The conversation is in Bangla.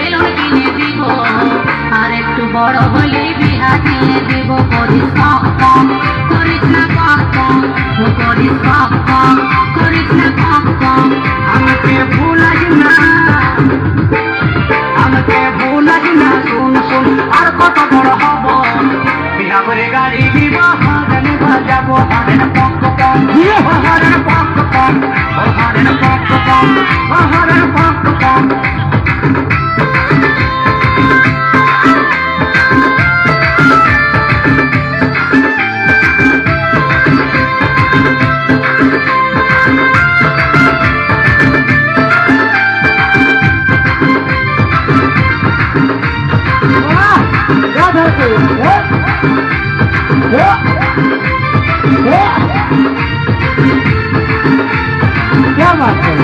বেলুন কিনে দিব আর একটু বড় হলে বিহা দিয়ে দেব করিস কম কম করিস না কম কম করিস কম কম করিস না কম কম আমাকে ভুলাস না শুন শুন আর কত বড় হব বিহা করে গাড়ি দিব হরেন বাজাবো হরেন পক পক হরেন পক পক হরেন পক পক হরেন পক পক क्या बात है